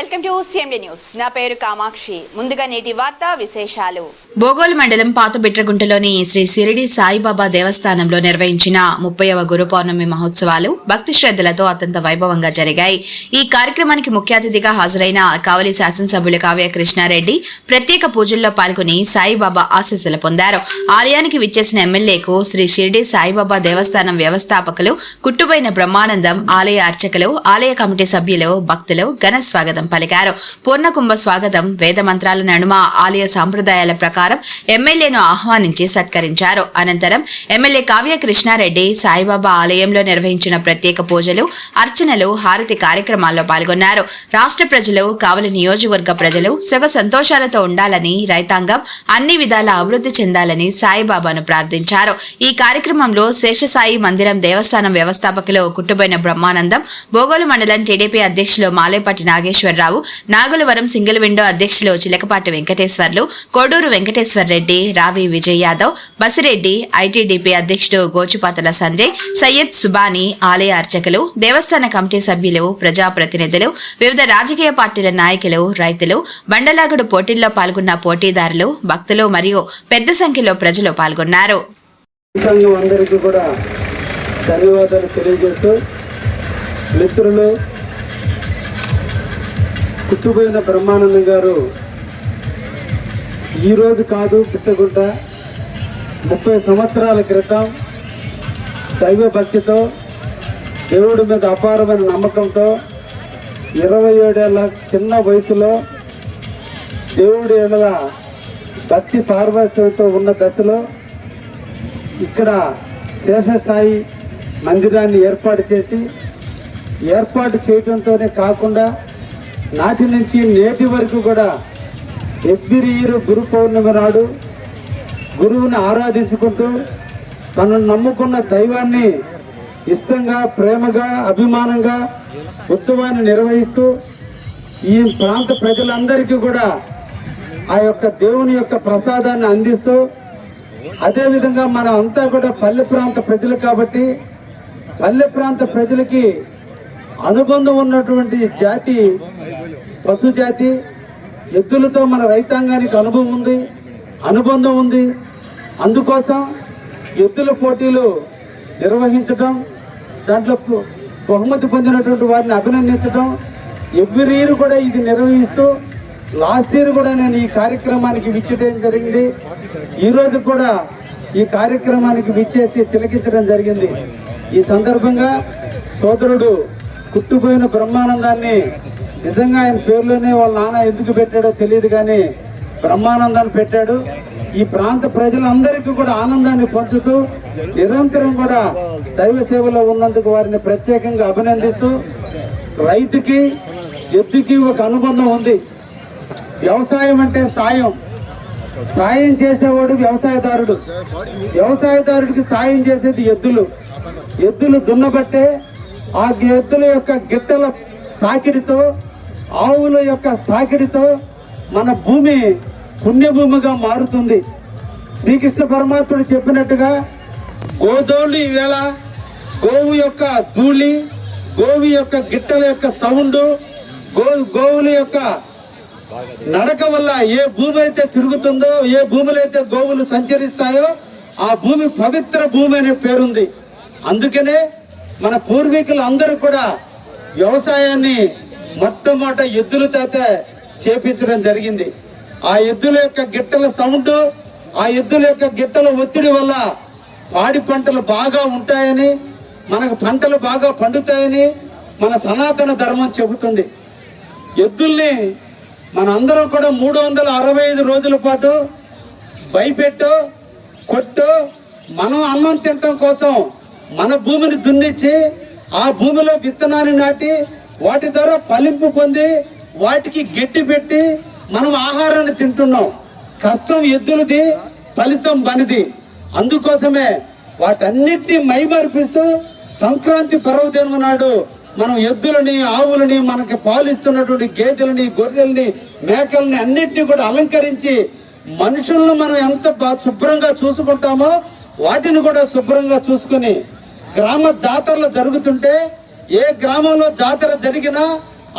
Welcome to CMD news. నా పేరు కామాక్షి. ముందుగా నేటి వార్తా విశేషాలు. బోగోలు మండలం పాత బిట్రగుంటలోని శ్రీ షిరిడి సాయిబాబా దేవస్థానంలో నిర్వహించిన 30వ గురు పౌర్ణమి మహోత్సవాలు భక్తి శ్రద్ధలతో అత్యంత వైభవంగా జరిగాయి. ఈ కార్యక్రమానికి ముఖ్య అతిథిగా హాజరైన కావలి శాసనసభ్యులు కావ్య కృష్ణారెడ్డి ప్రత్యేక పూజల్లో పాల్గొని సాయిబాబా ఆశీస్సులు పొందారు. ఆలయానికి విచ్చేసిన ఎమ్మెల్యేకు శ్రీ షిరిడి సాయిబాబా దేవస్థానం వ్యవస్థాపకులు కుట్టుబోయిన బ్రహ్మానందం, ఆలయ అర్చకులు, ఆలయ కమిటీ సభ్యులు, భక్తులు ఘన స్వాగతం పలికారు. పూర్ణకుంభ స్వాగతం వేద మంత్రాల నడుమ ఆలయ సాంప్రదాయాల ప్రకారం ఎమ్మెల్యేను ఆహ్వానించి సత్కరించారు. అనంతరం ఎమ్మెల్యే కావ్య కృష్ణారెడ్డి సాయిబాబా ఆలయంలో నిర్వహించిన ప్రత్యేక పూజలు, అర్చనలు, హారతి కార్యక్రమాల్లో పాల్గొన్నారు. రాష్ట్ర ప్రజలు, కావలి నియోజకవర్గ ప్రజలు సుఖ సంతోషాలతో ఉండాలని, రైతాంగం అన్ని విధాల అభివృద్ధి చెందాలని సాయిబాబాను ప్రార్థించారు. ఈ కార్యక్రమంలో శేషసాయి మందిరం దేవస్థానం వ్యవస్థాపకులు కుట్టుబోయిన బ్రహ్మానందం, బోగోలు మండలం టీడీపీ అధ్యక్షులు మాలేపాటి నాగేశ్వరరావు, నాగులవరం సింగిల్ విండో అధ్యక్షులు చిలకపాటి వెంకటేశ్వర్లు, కోడూరు వెంకటేశ్వర రెడ్డి, రావి విజయ్ యాదవ్, బసిరెడ్డి, ఐటీడీపీ అధ్యక్షుడు గోచుపాతల సంజయ్, సయ్యద్ సుబానీ, ఆలయ అర్చకులు, దేవస్థాన కమిటీ సభ్యులు, ప్రజాప్రతినిధులు, వివిధ రాజకీయ పార్టీల నాయకులు, రైతులు, బండలాగుడు పోటీల్లో పాల్గొన్న పోటీదారులు, భక్తులు మరియు పెద్ద సంఖ్యలో ప్రజలు పాల్గొన్నారు. ధన్యవాదాలు తెలియజేస్తూ, మిత్రులు కుట్టుబోయిన బ్రహ్మానందం గారు ఈరోజు కాదు, పిట్టగుంట 30 సంవత్సరాల క్రితం దైవ భక్తితో, దేవుడి మీద అపారమైన నమ్మకంతో 27 ఏళ్ల చిన్న వయసులో దేవుడి ఏళ్ళ భక్తి పార్వశ్యంతో ఉన్న దశలో ఇక్కడ శేషసాయి మందిరాన్ని ఏర్పాటు చేయడంతోనే కాకుండా నాటి నుంచి నేటి వరకు కూడా ఎవ్రీ ఇయర్ గురు పౌర్ణమి నాడు గురువుని ఆరాధించుకుంటూ తనను నమ్ముకున్న దైవాన్ని ఇష్టంగా, ప్రేమగా, అభిమానంగా ఉత్సవాన్ని నిర్వహిస్తూ ఈ ప్రాంత ప్రజలందరికీ కూడా ఆ యొక్క దేవుని యొక్క ప్రసాదాన్ని అందిస్తూ, అదేవిధంగా మనం అంతా కూడా పల్లె ప్రాంత ప్రజలు కాబట్టి పల్లె ప్రాంత ప్రజలకి అనుబంధం ఉన్నటువంటి జాతి పశు జాతి. ఎద్దులతో మన రైతాంగానికి అనుబంధం ఉంది. అందుకోసం ఎద్దుల పోటీలు నిర్వహించడం, దాంట్లో బహుమతి పొందినటువంటి వారిని అభినందించడం, ఎవ్రీ ఇయర్ కూడా ఇది నిర్వహిస్తూ లాస్ట్ ఇయర్ కూడా నేను ఈ కార్యక్రమానికి విచ్చేయడం జరిగింది. ఈరోజు కూడా ఈ కార్యక్రమానికి విచ్చేసి తిలకించడం జరిగింది. ఈ సందర్భంగా సోదరుడు కుట్టుబోయిన బ్రహ్మానందాన్ని, నిజంగా ఆయన పేరులోనే వాళ్ళ నాన్న ఎందుకు పెట్టాడో తెలియదు కానీ బ్రహ్మానందాన్ని పెట్టాడు. ఈ ప్రాంత ప్రజలందరికీ కూడా ఆనందాన్ని పంచుతూ నిరంతరం కూడా దైవ సేవలో ఉన్నందుకు వారిని ప్రత్యేకంగా అభినందిస్తూ, రైతుకి ఎద్దుకి ఒక అనుబంధం ఉంది. వ్యవసాయం అంటే సాయం చేసేవాడు వ్యవసాయదారుడికి సాయం చేసేది ఎద్దులు దున్నబట్టే ఆ ఎద్దుల యొక్క గిట్టల తాకిడితో, ఆవుల యొక్క తాకిడితో మన భూమి పుణ్యభూమిగా మారుతుంది. శ్రీకృష్ణ పరమాత్ముడు చెప్పినట్టుగా గోధోళి ఈవేళ గోవు యొక్క ధూళి, గోవు యొక్క గిట్టల యొక్క సౌండ్, గోవుల యొక్క నడక వల్ల ఏ భూమి అయితే తిరుగుతుందో, ఏ భూమిలో అయితే గోవులు సంచరిస్తాయో ఆ భూమి పవిత్ర భూమి అనే పేరుంది. అందుకనే మన పూర్వీకులు అందరూ కూడా వ్యవసాయాన్ని మొట్టమొదట ఎద్దులతో చేపించడం జరిగింది. ఆ ఎద్దుల యొక్క గిట్టల సౌండ్, ఆ ఎద్దుల యొక్క గిట్టల ఒత్తిడి వల్ల పాడి పంటలు బాగా ఉంటాయని, మనకు పంటలు బాగా పండుతాయని మన సనాతన ధర్మం చెబుతుంది. ఎద్దుల్ని మనందరం కూడా 365 రోజుల పాటు భయపెట్టో కొట్టో మనం అన్నం తినటం కోసం మన భూమిని దున్నిచ్చి ఆ భూమిలో విత్తనాన్ని నాటి వాటి ద్వారా ఫలింపు పొంది వాటికి గడ్డి పెట్టి మనం ఆహారాన్ని తింటున్నాం. కష్టం ఎద్దులది, ఫలితం మనది. అందుకోసమే వాటన్నిటినీ మైమర్పిస్తూ సంక్రాంతి పర్వదినం నాడు మనం ఎద్దులని, ఆవులని, మనకి పాలిస్తున్నటువంటి గేదెలని, గొర్రెల్ని, మేకల్ని అన్నిటినీ కూడా అలంకరించి మనుషులను మనం ఎంత శుభ్రంగా చూసుకుంటామో వాటిని కూడా శుభ్రంగా చూసుకుని గ్రామ జాతరలు జరుగుతుంటే ఏ గ్రామంలో జాతర జరిగినా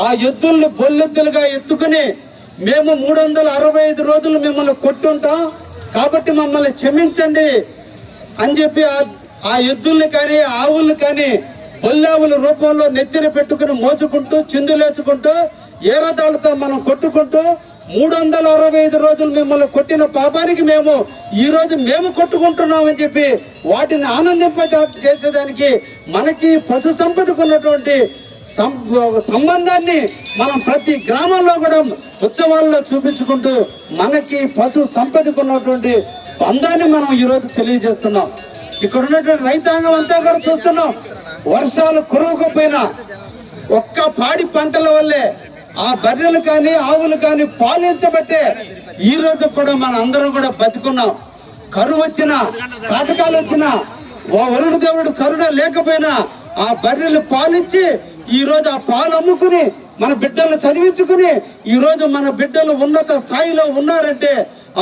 ఆ ఎద్దుల్ని బొల్లెద్దులుగా ఎత్తుకుని మేము 365 రోజులు మిమ్మల్ని కొట్టుంటాం కాబట్టి మమ్మల్ని క్షమించండి అని చెప్పి ఆ ఎద్దుల్ని కానీ ఆవుల్ని కానీ బొల్లావుల రూపంలో నెత్తిన పెట్టుకుని మోసుకుంటూ చిందులేసుకుంటూ ఏరదాళ్ళతో మనం కొట్టుకుంటూ 365 రోజులు మిమ్మల్ని కొట్టిన పాపానికి ఈ రోజు మేము కొట్టుకుంటున్నామని చెప్పి వాటిని ఆనందింప చేసేదానికి మనకి పశు సంపదకు ఉన్నటువంటి సంబంధాన్ని మనం ప్రతి గ్రామంలో కూడా ఉత్సవాల్లో చూపించుకుంటూ మనకి పశు సంపదకు ఉన్నటువంటి బంధాన్ని మనం ఈరోజు తెలియజేస్తున్నాం. ఇక్కడ ఉన్నటువంటి రైతాంగం అంతా కూడా చూస్తున్నాం. వర్షాలు కురవకపోయినా ఒక్క పాడి పంటల వల్లే ఆ బర్రెలు కానీ ఆవులు కానీ పాలించబట్టే ఈ రోజు కూడా మన అందరం కూడా బతుకున్నాం. కరువు వచ్చినా కాటకాలు వచ్చినా వరుణ దేవుడు కరుణ లేకపోయినా ఆ బర్రెలు పాలించి ఈ రోజు ఆ పాలు అమ్ముకుని మన బిడ్డలను చదివించుకుని ఈ రోజు మన బిడ్డలు ఉన్నత స్థాయిలో ఉన్నారంటే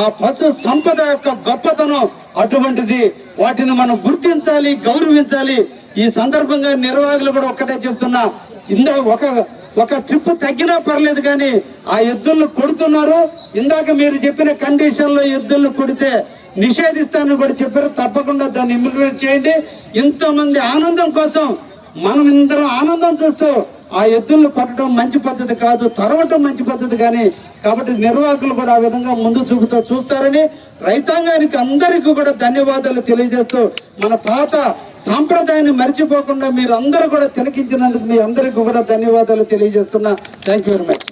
ఆ పశు సంపద యొక్క గొప్పతనం అటువంటిది. వాటిని మనం గుర్తించాలి, గౌరవించాలి. ఈ సందర్భంగా నిర్వాహకులు కూడా ఒక్కటే చెప్తున్నా, ఒక ట్రిప్ తగ్గినా పర్లేదు కానీ ఆ ఎద్దులను కొడుతున్నారు. ఇందాక మీరు చెప్పిన కండిషన్ లో ఎద్దులను కొడితే నిషేధిస్తానని కూడా చెప్పారు. తప్పకుండా దాన్ని ఇంప్లిమెంట్ చేయండి. ఇంతమంది ఆనందం కోసం మనం ఇందరం ఆనందం చూస్తూ ఆ ఎద్దులను కొట్టడం మంచి పద్ధతి కాదు, తరవటం మంచి పద్ధతి కానీ. కాబట్టి నిర్వాహకులు కూడా ఆ విధంగా ముందు చూపుతూ చూస్తారని రైతాంగానికి అందరికీ కూడా ధన్యవాదాలు తెలియజేస్తూ మన పాత సాంప్రదాయాన్ని మర్చిపోకుండా మీరు అందరూ కూడా తిలకించినందుకు మీ అందరికీ కూడా ధన్యవాదాలు తెలియజేస్తున్నా. Thank you very much.